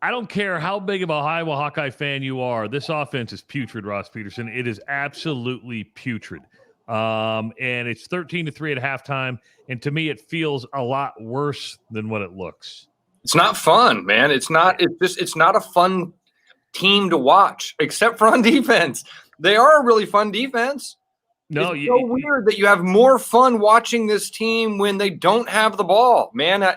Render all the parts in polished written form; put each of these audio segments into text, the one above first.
I don't care how big of a Iowa Hawkeye fan you are. This offense is putrid, Ross Peterson. It is absolutely putrid. And it's 13-3 at halftime. And to me, it feels a lot worse than what it looks. It's not fun, man. It's not. It's not a fun team to watch, except for on defense. They are a really fun defense. No, it's so weird that you have more fun watching this team when they don't have the ball, man.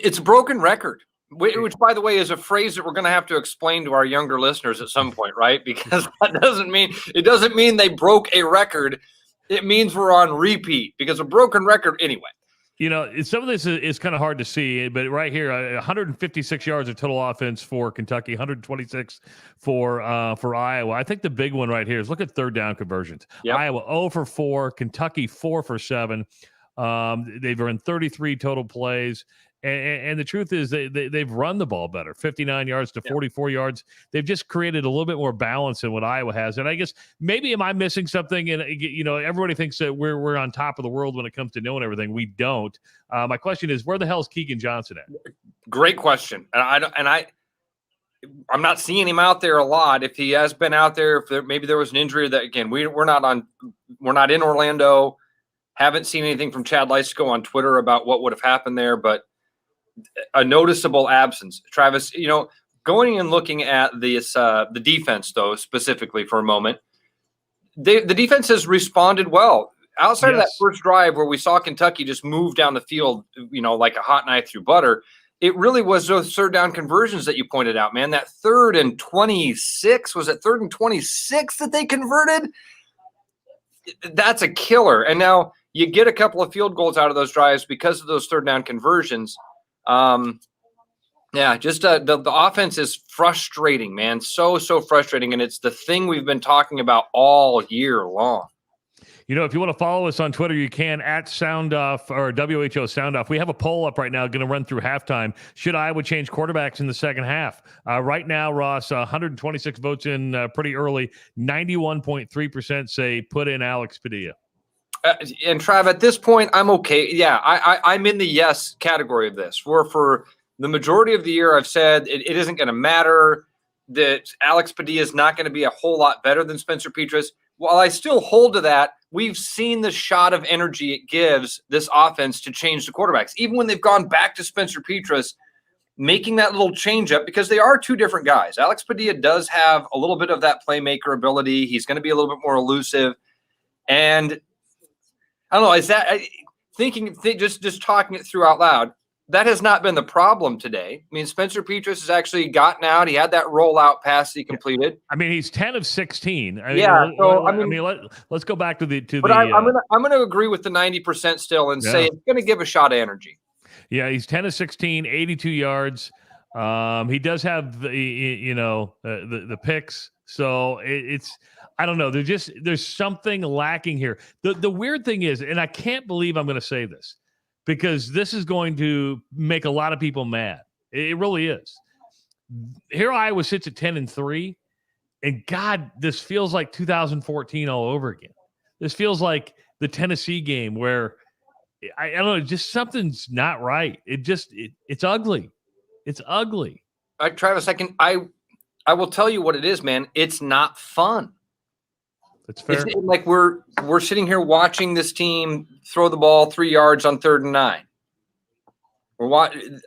It's a broken record, which, by the way, is a phrase that we're going to have to explain to our younger listeners at some point, right? Because that doesn't mean they broke a record. It means we're on repeat, because a broken record anyway. You know, some of this is kind of hard to see, but right here, 156 yards of total offense for Kentucky, 126 for Iowa. I think the big one right here is look at third down conversions. Yep. Iowa 0 for 4, Kentucky 4 for 7. They've run 33 total plays. And the truth is they've run the ball better, 59 yards to 44 yards. They've just created a little bit more balance than what Iowa has. And I guess maybe am I missing something? And, you know, everybody thinks that we're on top of the world when it comes to knowing everything. We don't. My question is, where the hell is Keegan Johnson at? Great question. I'm not seeing him out there a lot. If he has been out there, maybe there was an injury that, again, we're not in Orlando. Haven't seen anything from Chad Leistikow on Twitter about what would have happened there, but a noticeable absence. Travis, you know, going and looking at this the defense, though, specifically for a moment, the defense has responded well. Outside of that first drive where we saw Kentucky just move down the field, you know, like a hot knife through butter, it really was those third down conversions that you pointed out, man. That 3rd and 26, was it 3rd and 26 that they converted? That's a killer. And now you get a couple of field goals out of those drives because of those third down conversions. The offense is frustrating, man. So frustrating. And it's the thing we've been talking about all year long. You know, if you want to follow us on Twitter, you can at SoundOff or WHO SoundOff. We have a poll up right now going to run through halftime. Should Iowa change quarterbacks in the second half? Right now, Ross, 126 votes in pretty early. 91.3% say put in Alex Padilla. And Trav, at this point, I'm okay. Yeah, I'm in the yes category of this. For the majority of the year, I've said it isn't going to matter, that Alex Padilla is not going to be a whole lot better than Spencer Petras. While I still hold to that, we've seen the shot of energy it gives this offense to change the quarterbacks. Even when they've gone back to Spencer Petras, making that little change up, because they are two different guys. Alex Padilla does have a little bit of that playmaker ability. He's going to be a little bit more elusive. And I don't know, is that just talking it through out loud, that has not been the problem today. I mean, Spencer Petras has actually gotten out. He had that rollout pass he completed. I mean, he's 10 of 16. Let's go back to the. I'm gonna agree with the 90% still and say it's gonna give a shot of energy. Yeah, he's 10 of 16, 82 yards. He does have the picks. So it's. I don't know. There's something lacking here. The weird thing is, and I can't believe I'm going to say this, because this is going to make a lot of people mad. It really is. Here Iowa sits at 10-3, and God, this feels like 2014 all over again. This feels like the Tennessee game where I don't know, just something's not right. It's ugly. It's ugly. All right, Travis, I will tell you what it is, man. It's not fun. That's fair. It's like we're sitting here watching this team throw the ball 3 yards on 3rd and 9. We're watching,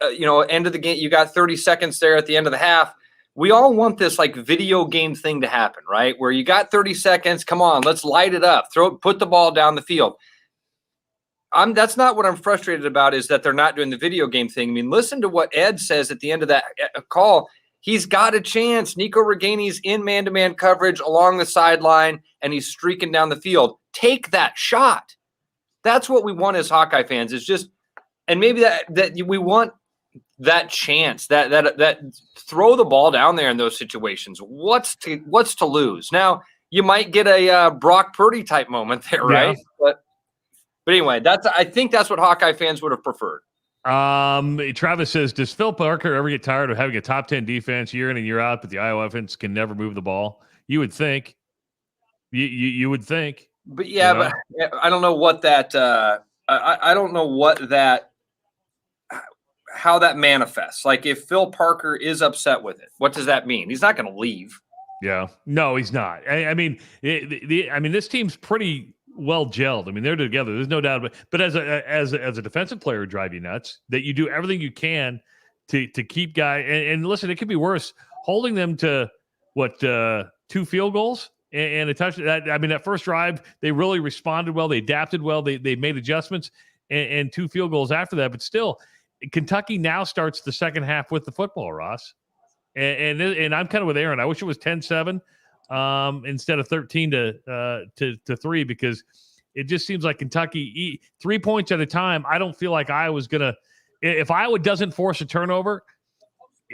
end of the game. You got 30 seconds there at the end of the half. We all want this like video game thing to happen, right? Where you got 30 seconds. Come on, let's light it up. Put the ball down the field. That's not what I'm frustrated about, is that they're not doing the video game thing. I mean, listen to what Ed says at the end of that call. He's got a chance. Nico Regani's in man-to-man coverage along the sideline, and he's streaking down the field. Take that shot. That's what we want as Hawkeye fans, is just, and maybe that we want that chance, that throw the ball down there in those situations. What's to lose? Now, you might get a Brock Purdy type moment there, right? Yeah. But anyway, I think that's what Hawkeye fans would have preferred. Travis says, does Phil Parker ever get tired of having a top 10 defense year in and year out, but the Iowa offense can never move the ball? You would think. You would think. But yeah, but I don't know what that I don't know what that how that manifests. Like if Phil Parker is upset with it, what does that mean? He's not going to leave. Yeah, no, he's not. I mean, this team's pretty well gelled. I mean, they're together. There's no doubt about it. But as a defensive player, drive you nuts that you do everything you can to keep and listen, it could be worse. Holding them to what 2 field goals and a touchdown. That first drive, they really responded well. They adapted well. They made adjustments and 2 field goals after that. But still, Kentucky now starts the second half with the football, Ross. And I'm kind of with Aaron. I wish it was 10-7 instead of 13-3 because it just seems like Kentucky 3 points at a time. I don't feel like Iowa's gonna. If Iowa doesn't force a turnover,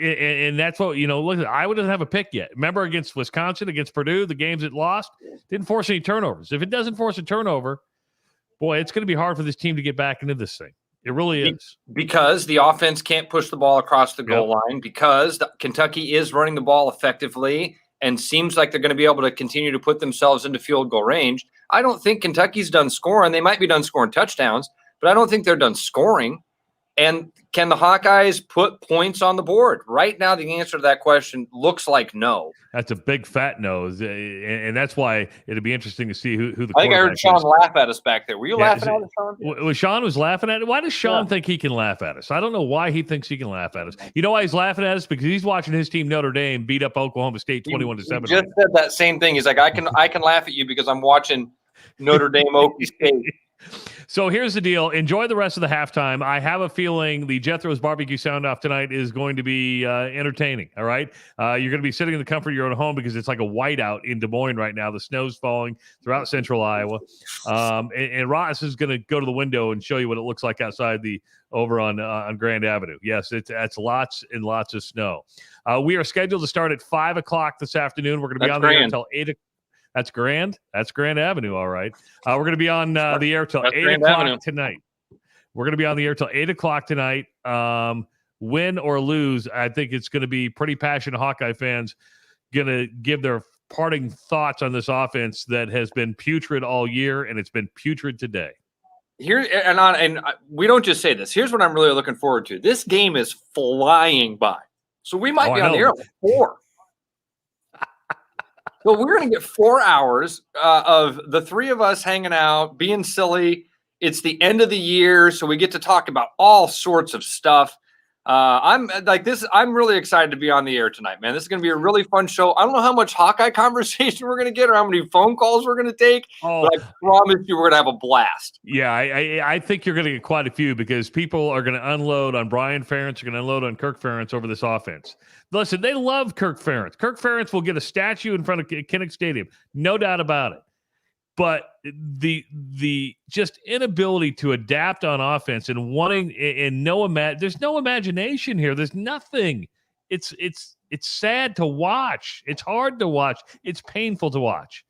and that's what look, Iowa doesn't have a pick yet. Remember against Wisconsin, against Purdue, the games it lost didn't force any turnovers. If it doesn't force a turnover, boy, it's going to be hard for this team to get back into this thing. It really is. Because the offense can't push the ball across the goal line, because Kentucky is running the ball effectively and seems like they're going to be able to continue to put themselves into field goal range. I don't think Kentucky's done scoring. They might be done scoring touchdowns, but I don't think they're done scoring. And can the Hawkeyes put points on the board? Right now, the answer to that question looks like no. That's a big fat no, and that's why it'd be interesting to see who the. I think I heard Sean laugh at us back there. Were you laughing at us, Sean? Sean was laughing at it. Why does Sean think he can laugh at us? I don't know why he thinks he can laugh at us. You know why he's laughing at us? Because he's watching his team Notre Dame beat up Oklahoma State 21-7. He just said that same thing. He's like, I can laugh at you because I'm watching Notre Dame Okie State. So here's the deal. Enjoy the rest of the halftime. I have a feeling the Jethro's Barbecue Sound-Off tonight is going to be entertaining, all right? You're going to be sitting in the comfort of your own home because it's like a whiteout in Des Moines right now. The snow's falling throughout central Iowa. And Ross is going to go to the window and show you what it looks like outside over on Grand Avenue. Yes, it's lots and lots of snow. We are scheduled to start at 5 o'clock this afternoon. We're going to be on the air until 8 o'clock. That's Grand Avenue. All right. We're going to be on the air till 8 o'clock tonight. We're going to be on the air till 8 o'clock tonight. Win or lose, I think it's going to be pretty passionate Hawkeye fans going to give their parting thoughts on this offense that has been putrid all year, and it's been putrid today. And we don't just say this. Here's what I'm really looking forward to. This game is flying by. So we might be on the air at 4. Well, we're going to get 4 hours of the three of us hanging out, being silly. It's the end of the year, so we get to talk about all sorts of stuff. I'm really excited to be on the air tonight, man. This is going to be a really fun show. I don't know how much Hawkeye conversation we're going to get or how many phone calls we're going to take, but I promise you we're going to have a blast. Yeah, I think you're going to get quite a few because people are going to unload on Brian Ferentz, are going to unload on Kirk Ferentz over this offense. Listen, they love Kirk Ferentz. Kirk Ferentz will get a statue in front of Kinnick Stadium, no doubt about it. But the just inability to adapt on offense and wanting and there's no imagination here. There's nothing. It's sad to watch. It's hard to watch. It's painful to watch,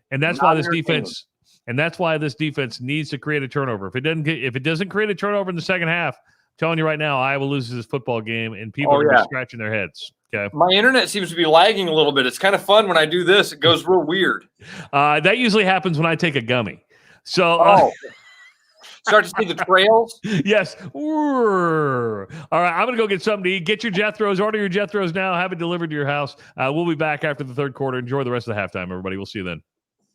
and that's why this defense. And that's why this defense needs to create a turnover. If it doesn't create a turnover in the second half, I'm telling you right now, Iowa loses this football game, and people are gonna be scratching their heads. Okay. My internet seems to be lagging a little bit. It's kind of fun when I do this. It goes real weird. That usually happens when I take a gummy. So start to see the trails. Yes. All right. I'm going to go get something to eat. Get your Jethros. Order your Jethros now. Have it delivered to your house. We'll be back after the third quarter. Enjoy the rest of the halftime, everybody. We'll see you then.